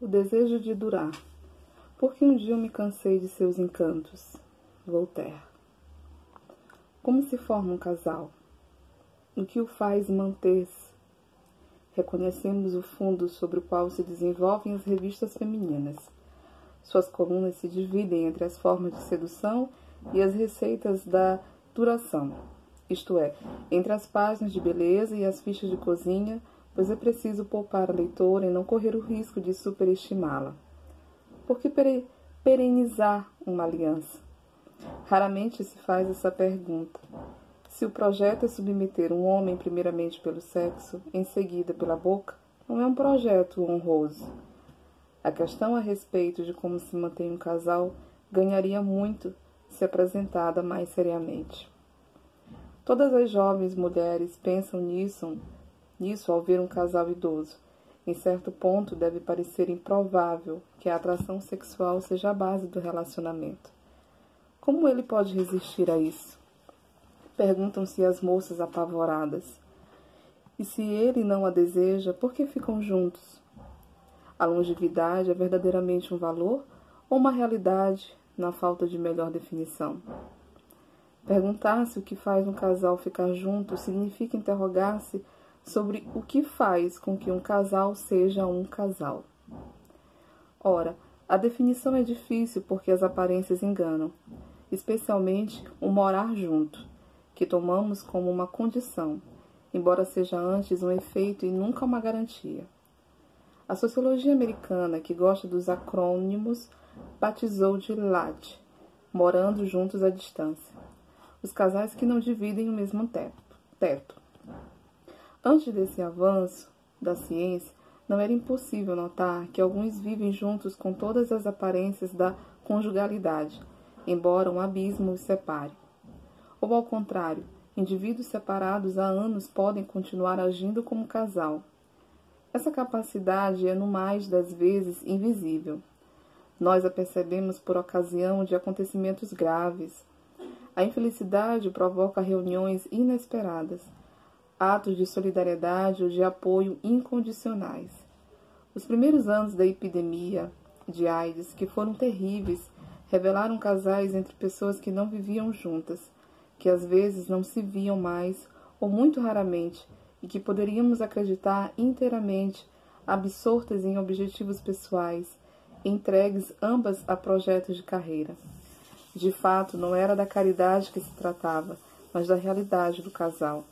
O desejo de durar. Porque um dia eu me cansei de seus encantos. Voltaire. Como se forma um casal? O que o faz manter-se? Reconhecemos o fundo sobre o qual se desenvolvem as revistas femininas. Suas colunas se dividem entre as formas de sedução e as receitas da duração, isto é, entre as páginas de beleza e as fichas de cozinha, pois é preciso poupar a leitora e não correr o risco de superestimá-la. Por que perenizar uma aliança? Raramente se faz essa pergunta. Se o projeto é submeter um homem primeiramente pelo sexo, em seguida pela boca, não é um projeto honroso. A questão a respeito de como se mantém um casal ganharia muito se apresentada mais seriamente. Todas as jovens mulheres pensam nisso ao ver um casal idoso. Em certo ponto, deve parecer improvável que a atração sexual seja a base do relacionamento. Como ele pode resistir a isso? Perguntam-se as moças apavoradas. E se ele não a deseja, por que ficam juntos? A longevidade é verdadeiramente um valor ou uma realidade na falta de melhor definição? Perguntar-se o que faz um casal ficar junto significa interrogar-se sobre o que faz com que um casal seja um casal. Ora, a definição é difícil porque as aparências enganam, especialmente o morar junto, que tomamos como uma condição, embora seja antes um efeito e nunca uma garantia. A sociologia americana, que gosta dos acrônimos, batizou de LAT, morando juntos à distância, os casais que não dividem o mesmo teto. Antes desse avanço da ciência, não era impossível notar que alguns vivem juntos com todas as aparências da conjugalidade, embora um abismo os separe. Ou ao contrário, indivíduos separados há anos podem continuar agindo como casal. Essa capacidade é, no mais das vezes, invisível. Nós a percebemos por ocasião de acontecimentos graves. A infelicidade provoca reuniões inesperadas, atos de solidariedade ou de apoio incondicionais. Os primeiros anos da epidemia de AIDS, que foram terríveis, revelaram casais entre pessoas que não viviam juntas, que às vezes não se viam mais ou muito raramente, e que poderíamos acreditar inteiramente absortas em objetivos pessoais, entregues ambas a projetos de carreira. De fato, não era da caridade que se tratava, mas da realidade do casal,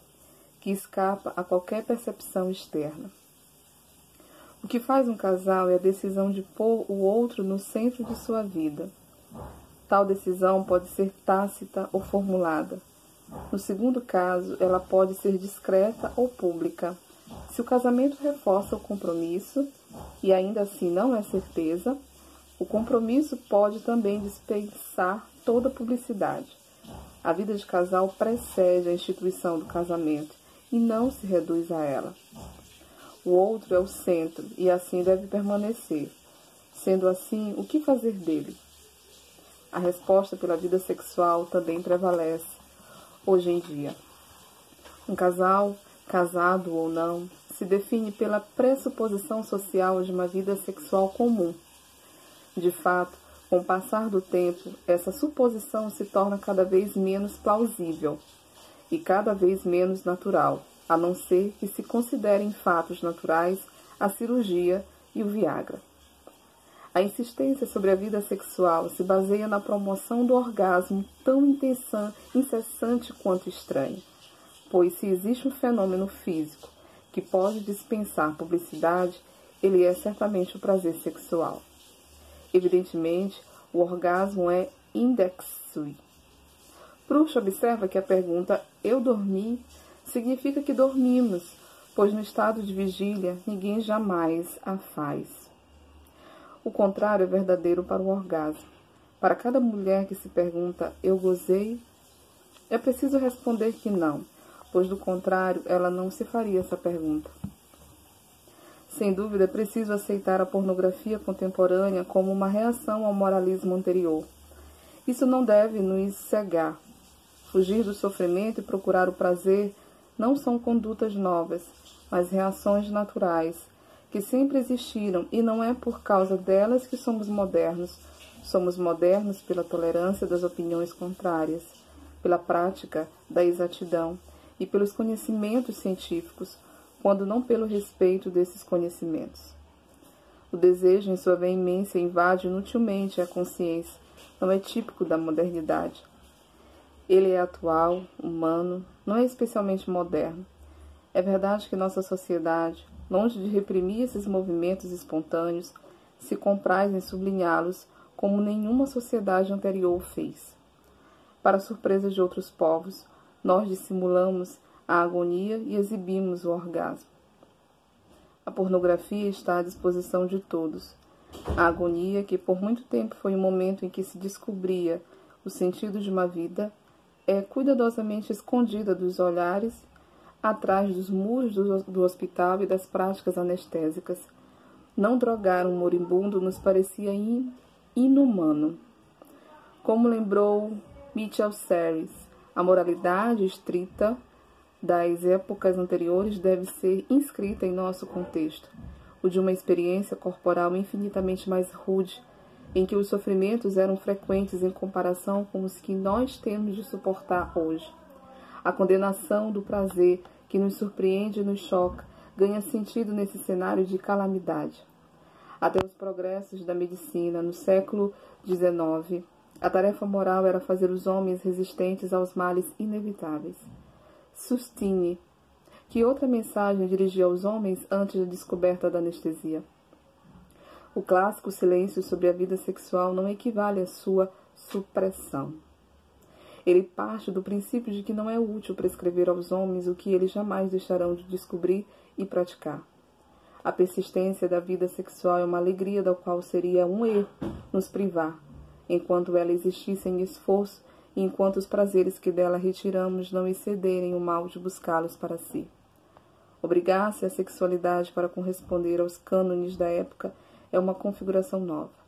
que escapa a qualquer percepção externa. O que faz um casal é a decisão de pôr o outro no centro de sua vida. Tal decisão pode ser tácita ou formulada. No segundo caso, ela pode ser discreta ou pública. Se o casamento reforça o compromisso, e ainda assim não é certeza, o compromisso pode também dispensar toda publicidade. A vida de casal precede a instituição do casamento e não se reduz a ela. O outro é o centro e assim deve permanecer. Sendo assim, o que fazer dele? A resposta pela vida sexual também prevalece hoje em dia. Um casal, casado ou não, se define pela pressuposição social de uma vida sexual comum. De fato, com o passar do tempo, essa suposição se torna cada vez menos plausível e cada vez menos natural, a não ser que se considerem fatos naturais a cirurgia e o Viagra. A insistência sobre a vida sexual se baseia na promoção do orgasmo tão incessante quanto estranho, pois se existe um fenômeno físico que pode dispensar publicidade, ele é certamente o prazer sexual. Evidentemente, o orgasmo é indexui. Proust observa que a pergunta "eu dormi" significa que dormimos, pois no estado de vigília ninguém jamais a faz. O contrário é verdadeiro para o orgasmo. Para cada mulher que se pergunta "eu gozei", é preciso responder que não, pois do contrário ela não se faria essa pergunta. Sem dúvida, é preciso aceitar a pornografia contemporânea como uma reação ao moralismo anterior. Isso não deve nos cegar. Fugir do sofrimento e procurar o prazer não são condutas novas, mas reações naturais, que sempre existiram, e não é por causa delas que somos modernos. Somos modernos pela tolerância das opiniões contrárias, pela prática da exatidão e pelos conhecimentos científicos, quando não pelo respeito desses conhecimentos. O desejo, em sua veemência, invade inutilmente a consciência, não é típico da modernidade. Ele é atual, humano, não é especialmente moderno. É verdade que nossa sociedade, longe de reprimir esses movimentos espontâneos, se compraz em sublinhá-los como nenhuma sociedade anterior o fez. Para a surpresa de outros povos, nós dissimulamos a agonia e exibimos o orgasmo. A pornografia está à disposição de todos. A agonia, que por muito tempo foi o momento em que se descobria o sentido de uma vida, é cuidadosamente escondida dos olhares, atrás dos muros do hospital e das práticas anestésicas. Não drogar um moribundo nos parecia inumano. Como lembrou Mitchell Serres, a moralidade estrita das épocas anteriores deve ser inscrita em nosso contexto, o de uma experiência corporal infinitamente mais rude, em que os sofrimentos eram frequentes em comparação com os que nós temos de suportar hoje. A condenação do prazer, que nos surpreende e nos choca, ganha sentido nesse cenário de calamidade. Até os progressos da medicina no século XIX, a tarefa moral era fazer os homens resistentes aos males inevitáveis. Sustine. Que outra mensagem dirigia aos homens antes da descoberta da anestesia? O clássico silêncio sobre a vida sexual não equivale à sua supressão. Ele parte do princípio de que não é útil prescrever aos homens o que eles jamais deixarão de descobrir e praticar. A persistência da vida sexual é uma alegria da qual seria um erro nos privar, enquanto ela existisse em esforço e enquanto os prazeres que dela retiramos não excederem o mal de buscá-los para si. Obrigar-se à sexualidade para corresponder aos cânones da época é uma configuração nova.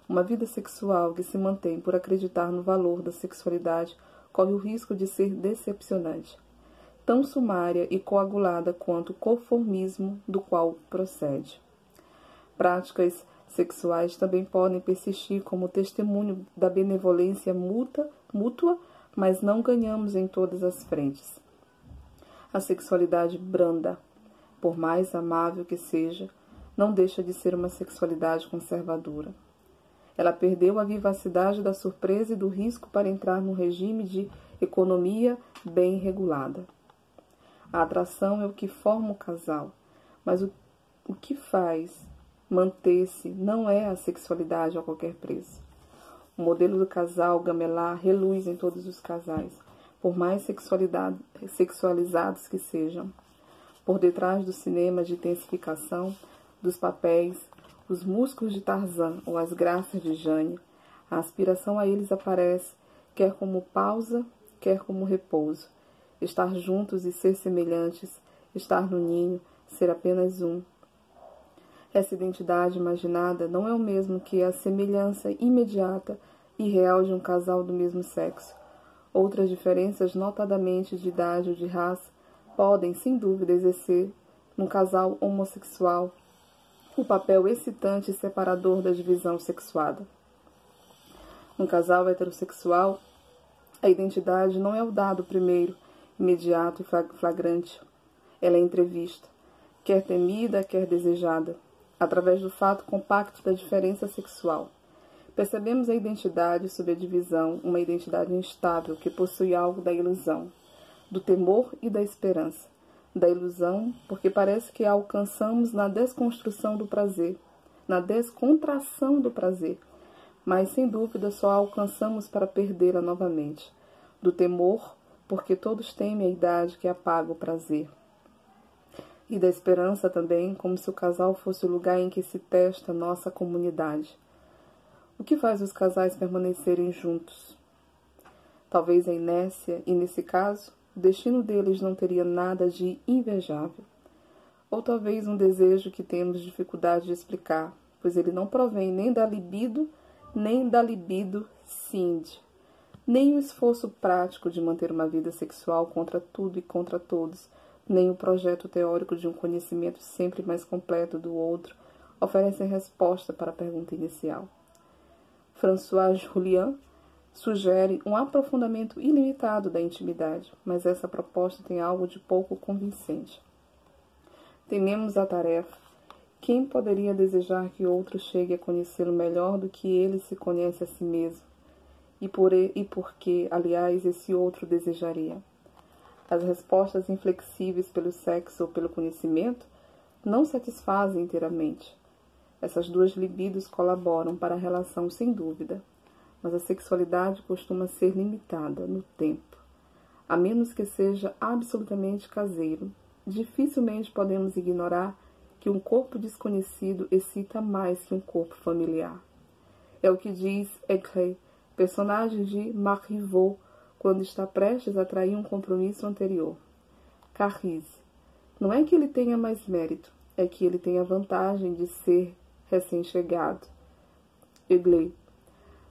Uma vida sexual que se mantém por acreditar no valor da sexualidade corre o risco de ser decepcionante, tão sumária e coagulada quanto o conformismo do qual procede. Práticas sexuais também podem persistir como testemunho da benevolência mútua, mas não ganhamos em todas as frentes. A sexualidade branda, por mais amável que seja, não deixa de ser uma sexualidade conservadora. Ela perdeu a vivacidade da surpresa e do risco para entrar num regime de economia bem regulada. A atração é o que forma o casal, mas o que faz manter-se não é a sexualidade a qualquer preço. O modelo do casal gamelar reluz em todos os casais, por mais sexualizados que sejam. Por detrás do cinema de intensificação, dos papéis, os músculos de Tarzan ou as graças de Jane, a aspiração a eles aparece, quer como pausa, quer como repouso. Estar juntos e ser semelhantes, estar no ninho, ser apenas um. Essa identidade imaginada não é o mesmo que a semelhança imediata e real de um casal do mesmo sexo. Outras diferenças, notadamente de idade ou de raça, podem, sem dúvida, exercer, num casal homossexual, o papel excitante e separador da divisão sexuada. Num casal heterossexual, a identidade não é o dado primeiro, imediato e flagrante. Ela é entrevista, quer temida, quer desejada, através do fato compacto da diferença sexual. Percebemos a identidade sob a divisão, uma identidade instável que possui algo da ilusão, do temor e da esperança. Da ilusão, porque parece que a alcançamos na desconstrução do prazer, na descontração do prazer, mas sem dúvida só a alcançamos para perdê-la novamente. Do temor, porque todos temem a idade que apaga o prazer. E da esperança também, como se o casal fosse o lugar em que se testa nossa comunidade. O que faz os casais permanecerem juntos? Talvez a inércia, e nesse caso, o destino deles não teria nada de invejável. Ou talvez um desejo que temos dificuldade de explicar, pois ele não provém nem da libido sind, nem o esforço prático de manter uma vida sexual contra tudo e contra todos, nem o projeto teórico de um conhecimento sempre mais completo do outro oferecem resposta para a pergunta inicial. François Julian sugere um aprofundamento ilimitado da intimidade, mas essa proposta tem algo de pouco convincente. Tememos a tarefa. Quem poderia desejar que outro chegue a conhecê-lo melhor do que ele se conhece a si mesmo? E por que, aliás, esse outro desejaria? As respostas inflexíveis pelo sexo ou pelo conhecimento não satisfazem inteiramente. Essas duas libidos colaboram para a relação sem dúvida, mas a sexualidade costuma ser limitada no tempo. A menos que seja absolutamente caseiro, dificilmente podemos ignorar que um corpo desconhecido excita mais que um corpo familiar. É o que diz Egret, personagem de Marivaux, quando está prestes a trair um compromisso anterior. Carrise. Não é que ele tenha mais mérito, é que ele tem a vantagem de ser recém-chegado. Eglet.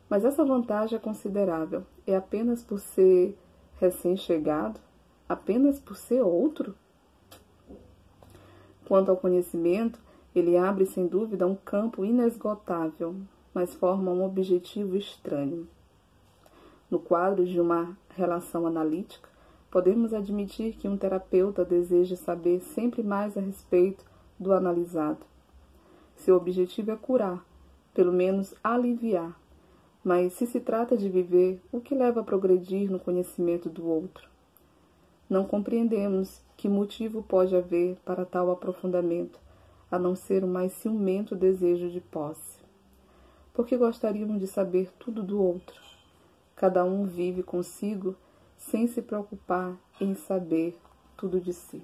Mas essa vantagem é considerável. É apenas por ser recém-chegado? Apenas por ser outro? Quanto ao conhecimento, ele abre sem dúvida um campo inesgotável, mas forma um objetivo estranho. No quadro de uma relação analítica, podemos admitir que um terapeuta deseja saber sempre mais a respeito do analisado. Seu objetivo é curar, pelo menos aliviar, mas se se trata de viver, o que leva a progredir no conhecimento do outro? Não compreendemos que motivo pode haver para tal aprofundamento, a não ser o mais ciumento desejo de posse. Porque gostaríamos de saber tudo do outro. Cada um vive consigo sem se preocupar em saber tudo de si.